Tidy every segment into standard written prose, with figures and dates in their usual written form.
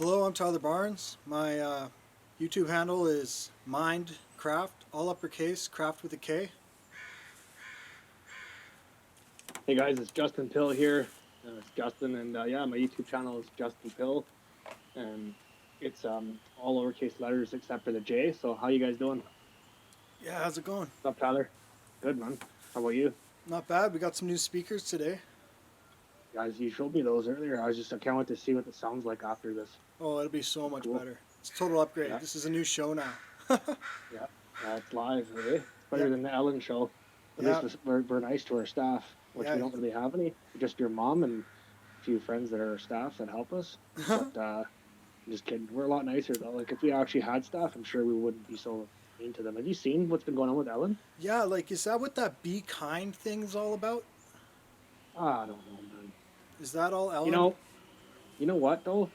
Hello, I'm Tyler Barnes. My YouTube handle is Mindcraft, all uppercase, craft with a K. Hey guys, it's Justin Pill here. It's Justin, and yeah, my YouTube channel is Justin Pill, and it's all lowercase letters except for the J. So how you guys doing? Yeah, how's it going? What's up, Tyler? Good man. How about you Not bad. We got some new speakers today. guys? You showed me those earlier. I can't wait to see what it sounds like after this. Oh, it'll be so It's much cool. better. It's a total upgrade. Yeah, This is a new show now. yeah, yeah. It's live, eh? It's Yeah, better than the Ellen show. At least yeah, we're nice to our staff, which we yeah. don't really have any. Just your mom and a few friends that are our staff that help us. But just kidding. We're a lot nicer though. Like if we actually had staff, I'm sure we wouldn't be so mean to them. Have you seen what's been going on with Ellen? Yeah, like, is that what that be kind thing's all about? I don't know, man. Is that all You Ellen? know, you know what though?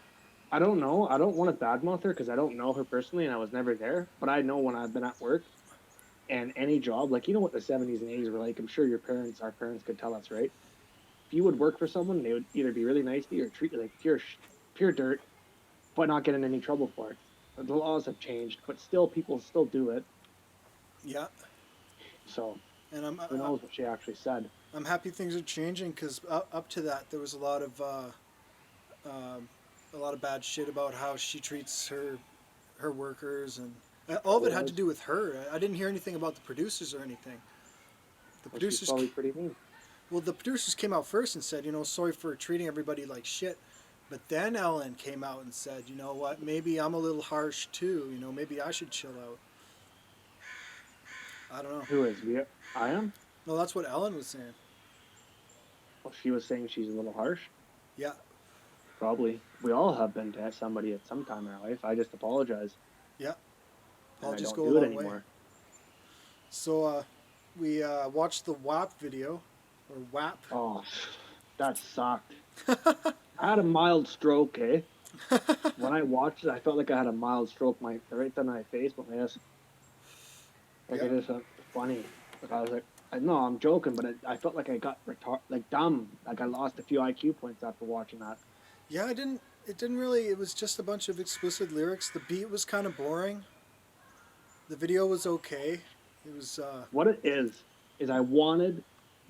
I don't know. I don't want to badmouth her because I don't know her personally and I was never there. But I know when I've been at work and any job, like you know what the 70s and 80s were like. I'm sure our parents could tell us, right? If you would work for someone, they would either be really nice to you or treat you like pure dirt, but not get in any trouble for it. The laws have changed, but still, people still do it. Yeah, So and who knows what she actually said? I'm happy things are changing because up to that there was um a lot of bad shit about how she treats her workers, and all of it had to Was do with her. I didn't hear anything about the producers or anything. The well, she's producers, probably pretty mean. well, the producers came out first and said, sorry for treating everybody like shit. But then Ellen came out and said, you know what, maybe I'm a little harsh too. Maybe I should chill out. I don't know. Who is we? I am. No, that's what Ellen was saying. Well, she was saying she's a little harsh. Yeah, Probably. We all have been to somebody at some time in our life. I just apologize, yeah. and I Apologies don't go a do it long way. anymore. So we watched the WAP video, or WAP. Oh, that sucked. I had a mild stroke, eh? When I watched it, I felt like I had a mild stroke. My right down my face, but my ass, like Yeah, it is funny. Like I was like, I know I'm joking, but I felt like I got like dumb. Like I lost a few IQ points after watching that. yeah. I didn't. It didn't really. It was just a bunch of explicit lyrics. The beat was kind of boring. The video was okay. It was. What it is I wanted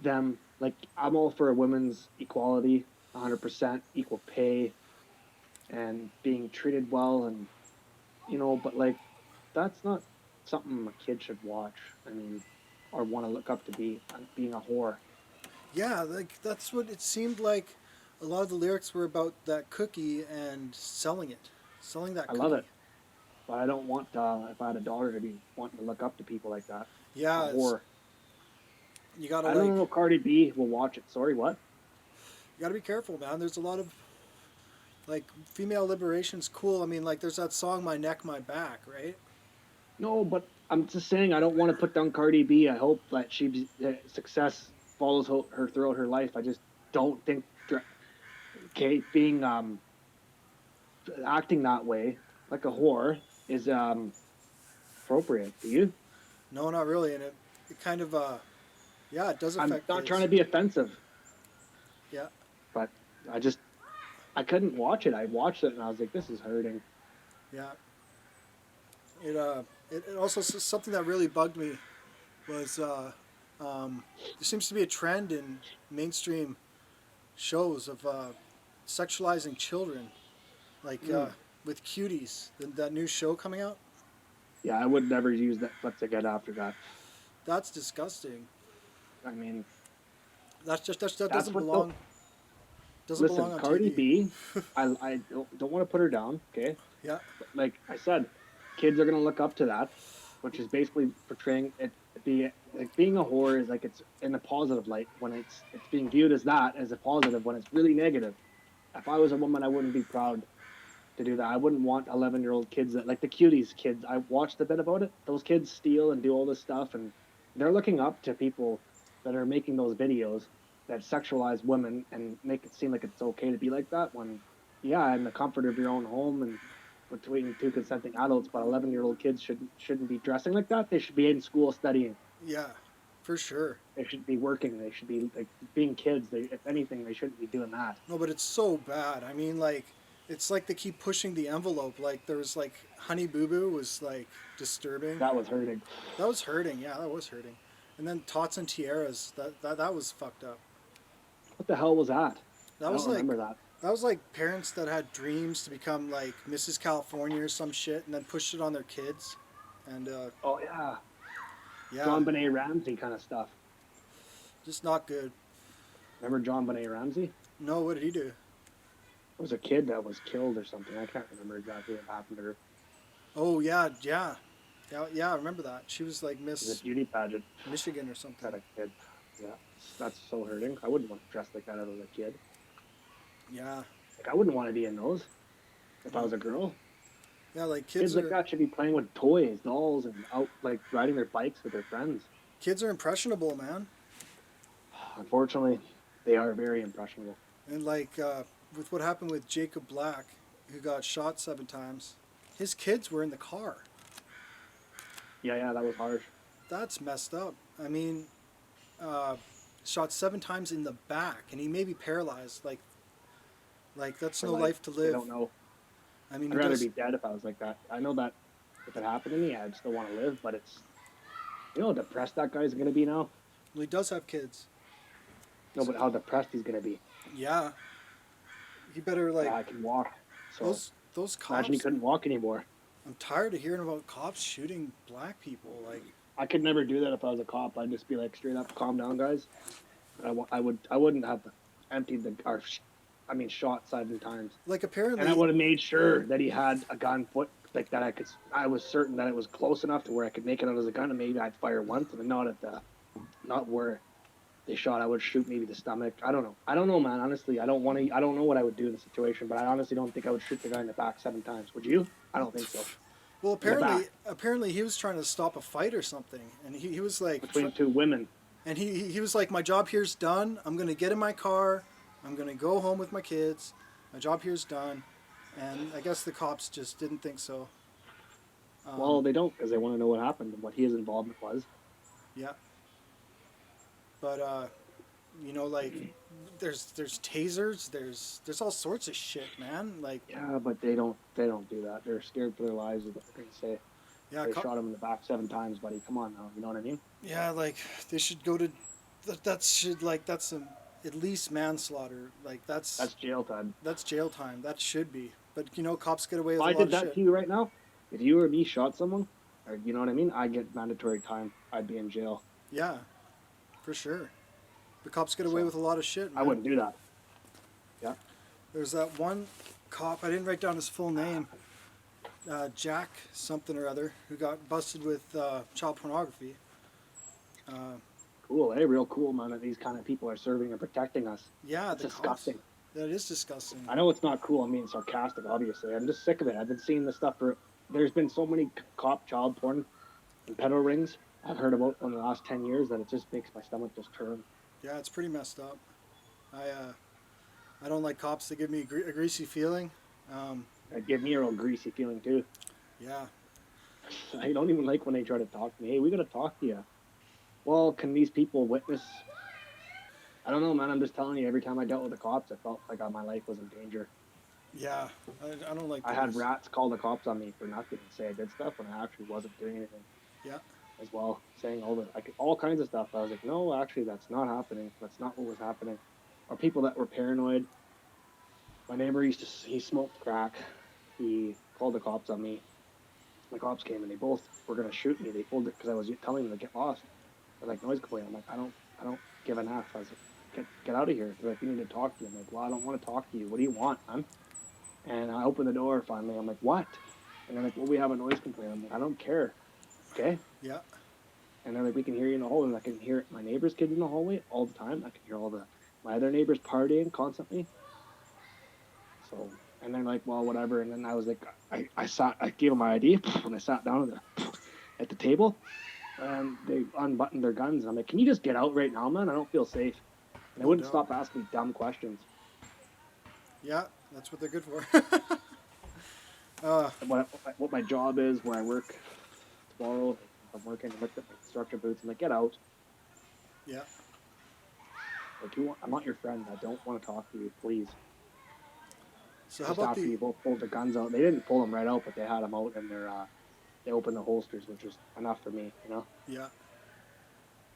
them, like I'm all for women's equality, 100% equal pay and being treated well, and but like that's not something a kid should watch. I mean, or want to look up to be being a whore. Yeah, like that's what it seemed like. A lot of the lyrics were about that cookie and selling it, selling that I love cookie. it, but I don't want if I had a daughter to be wanting to look up to people like that. A Yeah, whore. you gotta I don't like, know if Cardi B will watch it. Sorry, what? you gotta be careful, man. There's a lot of like female liberation's cool. I mean, like there's that song "My Neck, My Back," right? No, but I'm just saying I don't want to put down Cardi B. I hope that she success follows her throughout her life. I just don't think okay being acting that way like a whore is appropriate. Do you? No, not really, and it kind of yeah, it does I'm affect not trying kids. to be offensive, Yeah, but I just I couldn't watch it. I watched it and I was like, this is hurting. yeah. It it also something that really bugged me was there seems to be a trend in mainstream shows of sexualizing children, like Mm. with Cuties, that new show coming out. Yeah, I would never use Netflix again after that. That's disgusting. I mean, That that's doesn't what the belong listen, on Cardi TV. B. I don't want to put her down, okay? Yeah, But like I said, kids are gonna look up to that, which is basically portraying it to be like being a whore is like it's in a positive light when it's being viewed as that as a positive when it's really negative. If I was a woman, I wouldn't be proud to do that. I wouldn't want 11-year-old kids that like the cuties kids. I watched a bit about it. Those kids steal and do all this stuff, and they're looking up to people that are making those videos that sexualize women and make it seem like it's okay to be like that. When, yeah, in the comfort of your own home and between two consenting adults, but 11-year-old kids shouldn't be dressing like that. They should be in school studying. yeah, for sure. They should be working. They should be like being kids. If anything, they shouldn't be doing that. No, but it's so bad. I mean, like it's like they keep pushing the envelope. Like there was like Honey Boo Boo was like disturbing. That was hurting. That was hurting. Yeah, that was hurting. And then Tots and Tiaras. That was fucked up. What the hell was that? That I don't was like remember that. that was like parents that had dreams to become like Mrs. California or some shit, and then pushed it on their kids. And Oh yeah, yeah, John Benet Ramsey kind of stuff. just not good. Remember John Benet Ramsey? No, what did he do? There was a kid that was killed or something. I can't remember exactly what happened to her. Oh yeah, yeah, yeah, yeah. I remember that. She was like It was a Miss beauty pageant. Michigan or something. That a kid. Yeah, that's so hurting. I wouldn't want to dress like that as a kid. Yeah, Like I wouldn't want to be in those if I no. was a girl. Yeah, like Kids like that should be playing with toys, dolls, and out like riding their bikes with their friends. kids are impressionable, man. Unfortunately, they are very impressionable. And like with what happened with Jacob Black, who got shot 7 times, his kids were in the car. Yeah, yeah, that was harsh. That's messed up. I mean, uh, shot 7 times in the back, and he may be paralyzed. Like that's For no life, life to they live. don't know. I mean, I'd he rather does. be dead if I was like that. I know that if it happened to me, I'd still want to live, but it's how depressed that guy's gonna be now. Well, he does have kids. No, but how depressed he's gonna be. Yeah, he better Yeah, like I can walk. So those imagine he cops. couldn't walk anymore. I'm tired of hearing about cops shooting black people. Like, I could never do that if I was a cop. I'd just be like, straight up, calm down, guys. I wouldn't have emptied shot 7 times, like and I apparently, would have made sure that he had a gun foot like that. I was certain that it was close enough to where I could make it out as a gun, and maybe I'd fire once, and not where they shot. I would shoot maybe the stomach. I don't know. I don't know, man. Honestly, I don't want to. I don't know what I would do in the situation, but I honestly don't think I would shoot the guy in the back 7 times. Would you? I don't think so. well, In the back apparently he was trying to stop a fight or something, and he was like, between two women. and he was like, my job here's done. I'm gonna get in my car. I'm gonna go home with my kids. My job here's done. And I guess the cops just didn't think so. Well, they don't because they want to know what happened and what his involvement was. Yeah. But like there's tasers, there's all sorts of shit, man. Like Yeah, but they don't do that. They're scared for their lives. Is what they're gonna say. yeah, They shot him in the back 7 times, buddy. Come on now. You know what I mean? yeah, like they should go to that should like that's some at least manslaughter. Like That's jail time. that's jail time. That should be. But cops get away If with a I lot did of that shit. to you right now, if you or me shot someone, or you know what I mean, I get mandatory time. I'd be in jail. Yeah, for sure. The cops get away So with a lot of shit, I man. wouldn't do that. Yeah. There's that one cop, I didn't write down his full name, Jack something or other, who got busted with child pornography. Cool, eh? Real cool, man, that these kind of people are serving and protecting us. Yeah, It's the cops. disgusting. That is disgusting. I know it's not cool. I'm being sarcastic, obviously. I'm just sick of it. I've been seeing this stuff there's been so many cop child porn and pedo rings I've heard about in the last 10 years that it just makes my stomach just turn. Yeah, it's pretty messed up. I don't like cops. They give me a greasy feeling. It gave me a real greasy feeling, too. Yeah, I don't even like when they try to talk to me. Hey, we got to talk to you. Well, can these people witness? I don't know, man. I'm just telling you, every time I dealt with the cops, I felt like my life was in danger. yeah. I don't like. I had those. rats call the cops on me for nothing and say I did stuff when I actually wasn't doing anything. Yeah, As well, saying all kinds of stuff. I was like, no, actually, that's not happening. That's not what was happening. Or people that were paranoid. My neighbor he smoked crack. He called the cops on me. The cops came and they both were gonna shoot me. They pulled it because I was telling them to get lost. They're like, noise complaint. I'm like, I don't give an F. I was like, get out of here. They're like, we need to talk to you. I'm like, well, I don't want to talk to you. What do you want, man? And I opened the door finally. I'm like, what? And they're like, well, we have a noise complaint. I'm like, I don't care. Okay. yeah. And they're like, we can hear you in the hallway. And I can hear my neighbor's kids in the hallway all the time. I can hear my other neighbors partying constantly. So, and they're like, well, whatever. And then I was like, I gave them my ID and I sat down at the table. And they unbuttoned their guns. And I'm like, can you just get out right now, man? I don't feel safe. And they wouldn't No. stop asking me dumb questions. Yeah, that's what they're good for. What my job is, where I work tomorrow. I'm working with the construction boots. I'm like, get out. Yeah, Like, I'm not your friend. I don't want to talk to you, please. So how just about after the you both pulled the guns out. They didn't pull them right out, but they had them out and they opened the holsters, which was enough for me. yeah?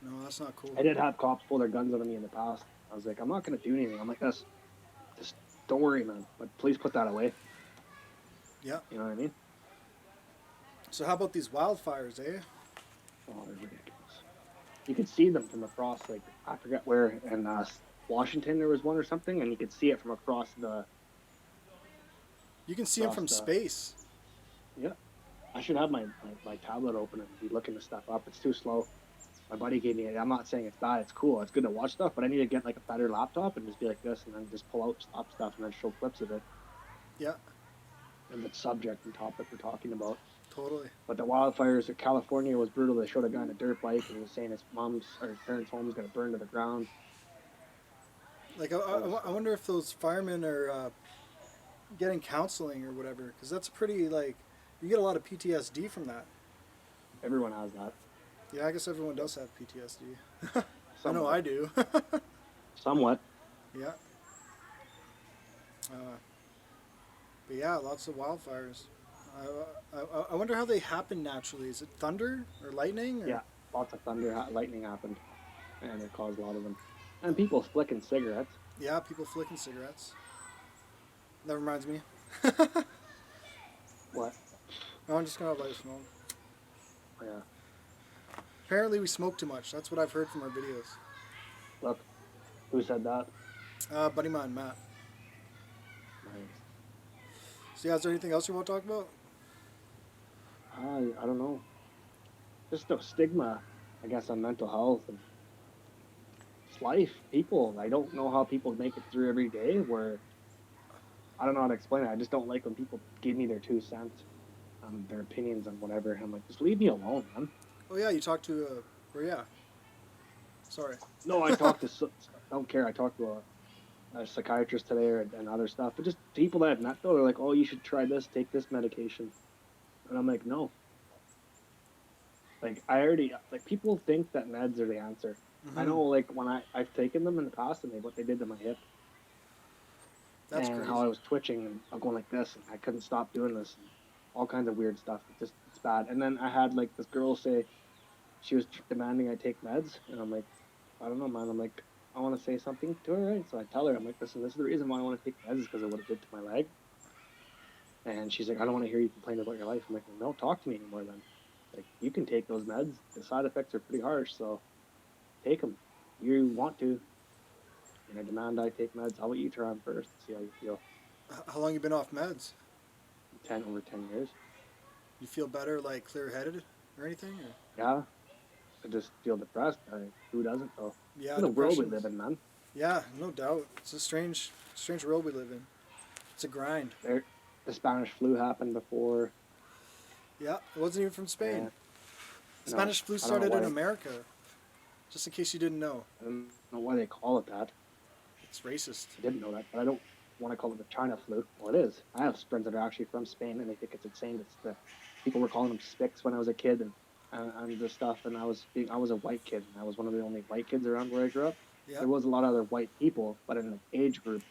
No, that's not cool. I did have cops pull their guns out of me in the past. I was like, I'm not gonna do anything. I'm like this. Just don't worry, man. But please put that away. Yeah. You know what I mean? So how about these wildfires, eh? Oh, they're ridiculous. You could see them from across, like I forget where in Washington there was one or something, and you could see it from You can see them across from the. space. Yeah, I should have my tablet open and be looking this stuff up. It's too slow. My buddy gave me it. I'm not saying it's bad. It's cool. It's good to watch stuff, but I need to get like a better laptop and just be like this, and then just pull out stop stuff and then show clips of it Yeah, and the subject and topic we're talking about. totally. But the wildfires in California was brutal. They showed a guy on a dirt bike and he was saying his mom's or his parents' home was going to burn to the ground. Like All this I stuff. wonder if those firemen are getting counseling or whatever, because that's pretty like you get a lot of PTSD from that. Everyone has that. Yeah, I guess everyone does have PTSD. I know Somewhat. I do. Somewhat. Yeah. Uh, but yeah, lots of wildfires. I wonder how they happen naturally. Is it thunder or lightning or? Yeah. Lots of thunder, lightning happened, and it caused a lot of them. And people flicking cigarettes. Yeah, people flicking cigarettes. That reminds me. What? Oh, I'm just gonna light a smoke. Yeah. Apparently, we smoke too much. That's what I've heard from our videos. Look, who said that? Buddy mine, Matt. Nice. So yeah, is there anything else you want to talk about? I don't know. Just the stigma, I guess, on mental health and just life. People, I don't know how people make it through every day. Where I don't know how to explain it. I just don't like when people give me their 2 cents, their opinions on whatever. I'm like, just leave me alone, man. Oh yeah, you talked to or yeah. Sorry. No, I talked to. I don't care. I talked to a psychiatrist today and other stuff, but just people that I've met though, they're like, oh, you should try this, take this medication, and I'm like, no. Like I already like people think that meds are the answer. I Mm-hmm. know, like when I've taken them in the past and what they did to my hip That's and crazy. how I was twitching and I'm going like this and I couldn't stop doing this and all kinds of weird stuff. It's bad. And then I had like this girl say she was demanding I take meds, and I'm like, I don't know, man. I'm like, I want to say something to her, right? So I tell her, I'm like, listen, this is the reason why I want to take meds is because of what it did to my leg. And she's like, I don't want to hear you complain about your life. I'm like, well, don't talk to me anymore then. Like, you can take those meds. The side effects are pretty harsh, so take them. You want to. And I demand I take meds. How about you try them first and see how you feel? How long you been off meds? 10 over 10 years. You feel better, like clear-headed or anything? Or? Yeah, I just feel depressed. Who doesn't though? Yeah, In the world we depression's. live in, man. Yeah, no doubt. It's a strange world we live in. It's a grind. There, the Spanish flu happened before. Yeah, it wasn't even from Spain. And no, Spanish flu I don't know started in why. America. Just in case you didn't know, I don't know why they call it that. it's racist. I didn't know that, but I don't want to call it the China flu. Well, it is. I have friends that are actually from Spain, and they think it's insane. It's the people were calling them sticks when I was a kid, and the stuff. And I was a white kid, and I was one of the only white kids around where I grew up. Yeah, There was a lot of other white people, but in the age group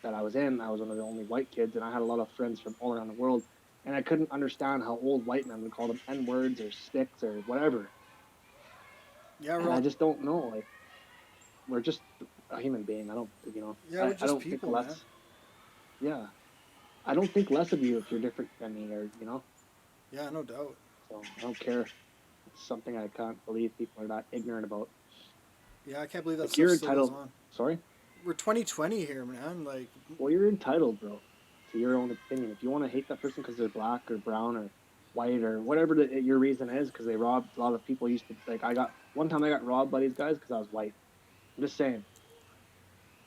that I was in, I was one of the only white kids, and I had a lot of friends from all around the world. And I couldn't understand how old white men would call them N words or sticks or whatever. yeah, we're And I all just don't know. Like we're just a human being. I don't, yeah, we're I just don't think people, man. less. Yeah, I don't think less of you if you're different than me, or Yeah, no doubt. So I don't care. It's something I can't believe people are that ignorant about. Yeah, I can't believe that Like stuff you're still goes entitled. on. Sorry. We're 2020 here, man. Like, Well, you're entitled, bro, to your own opinion. If you want to hate that person because they're black or brown or white or whatever your reason is, because they robbed a lot of people. Used to like I got one time I got robbed by these guys because I was white. I'm just saying.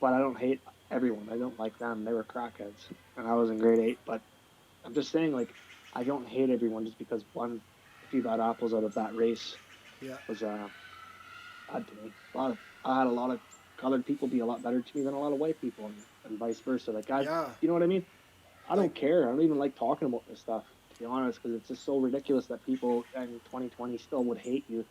But I don't hate everyone. I don't like them. They were crackheads, and I was in grade 8. But I'm just saying, like, I don't hate everyone just because a few bad apples out of that race yeah, was bad to me. I had a lot of colored people be a lot better to me than a lot of white people, and vice versa. Like, yeah. you know what I mean? I Like, don't care. I don't even like talking about this stuff, to be honest, because it's just so ridiculous that people in 2020 still would hate you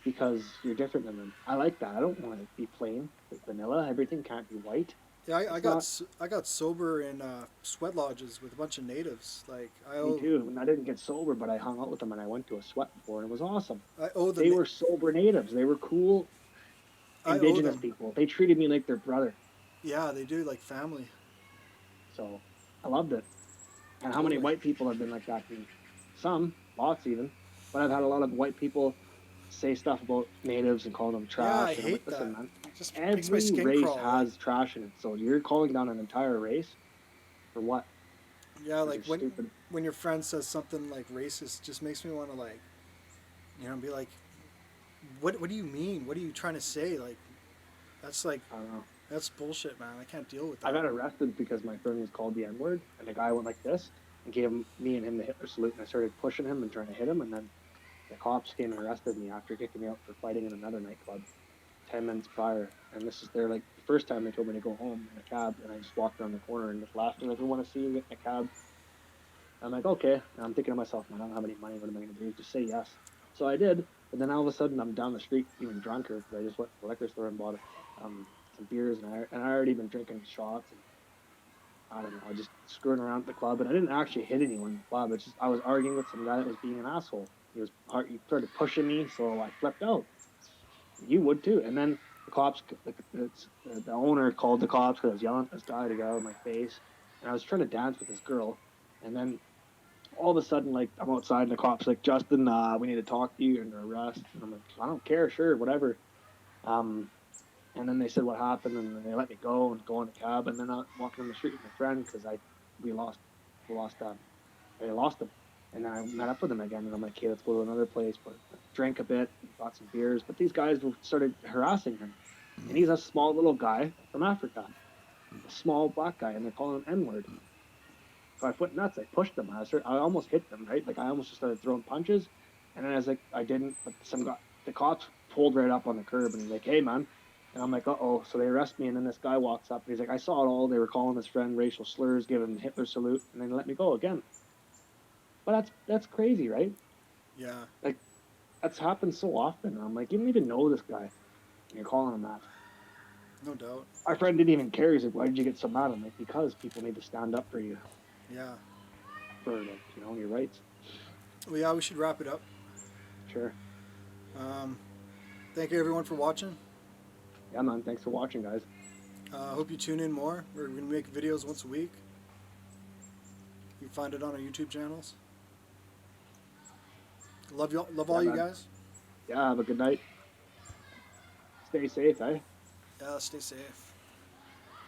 because you're different than them. I like that. I don't want to be plain, like vanilla. Everything can't be white. Yeah, It's not. I got sober in sweat lodges with a bunch of natives. Like Me too. And I didn't get sober, but I hung out with them and I went to a sweat before and it was awesome. I owe the They were sober natives. They were cool I owe indigenous them. people. They treated me like their brother. Yeah, they do like family. So I loved it. And how many Totally. white people have been like that to me? Some, lots even. But I've had a lot of white people say stuff about natives and call them Yeah, I trash. And I'm like, hate listen, that. man, It just makes my every skin race crawl. Like has trash in it. So you're calling down an entire race for what? yeah, Because like you're stupid. when your friend says something like racist, just makes me want to like be like, what do you mean? What are you trying to say? That's like I don't know. that's bullshit, man. I can't deal with I that. got arrested because my friend was called the N word, and the guy went like this and gave me and him the Hitler salute, and I started pushing him and trying to hit him, and then the cops came and arrested me after kicking me out for fighting in another nightclub 10 minutes prior. And this is their like the first time they told me to go home in a cab, and I just walked around the corner and just laughed. And like, we want to see you get in a cab. I'm like, okay. And I'm thinking to myself, man, I don't have any money. What am I going to do? Just say yes. So I did. But then all of a sudden, I'm down the street even drunker because I just went to the liquor store and bought some beers, and I already been drinking shots and I don't know, I just screwing around at the club, and I didn't actually hit anyone in the club. It's just I was arguing with some guy that was being an asshole. He started pushing me, so I flipped out. You would too. And then the cops, the owner called the cops because I was yelling at this guy to get out of my face, and I was trying to dance with this girl, and then all of a sudden, like I'm outside, and the cops like, Justin, we need to talk to you. You're under arrest, and I'm like, I don't care, sure, whatever. Um, and then they said what happened, and then they let me go and go in the cab. And then I walking on the street with my friend because we lost we lost I lost him. And then I met up with him again, and I'm like, okay, let's go to another place. But drank a bit, bought some beers. But these guys started harassing him, and he's a small little guy from Africa, a small black guy, and they're calling him N word. So I went nuts. I pushed them. I almost hit them, right? Like I almost just started throwing punches, and then I was like, I didn't. But the cops pulled right up on the curb, and he's like, "Hey, man." And I'm like, "Uh-oh." So they arrest me, and then this guy walks up, and he's like, "I saw it all. They were calling his friend racial slurs, giving him Hitler salute, and then let me go again." But that's crazy, right? Yeah, Like that's happened so often. And I'm like, you don't even know this guy, and you're calling him that. no doubt. Our friend didn't even care. He's like, "Why did you get so mad?" I'm like, "Because people need to stand up for you, Yeah. for like your rights." Well, yeah, we should wrap it up. Sure. Um, thank you everyone for watching. Yeah, man. Thanks for watching, guys. I hope you tune in more. We're gonna make videos once a week. You can find it on our YouTube channels. Love you. Love Yeah, all you man. guys. Yeah, have a good night. Stay safe, eh? Yeah. Stay safe.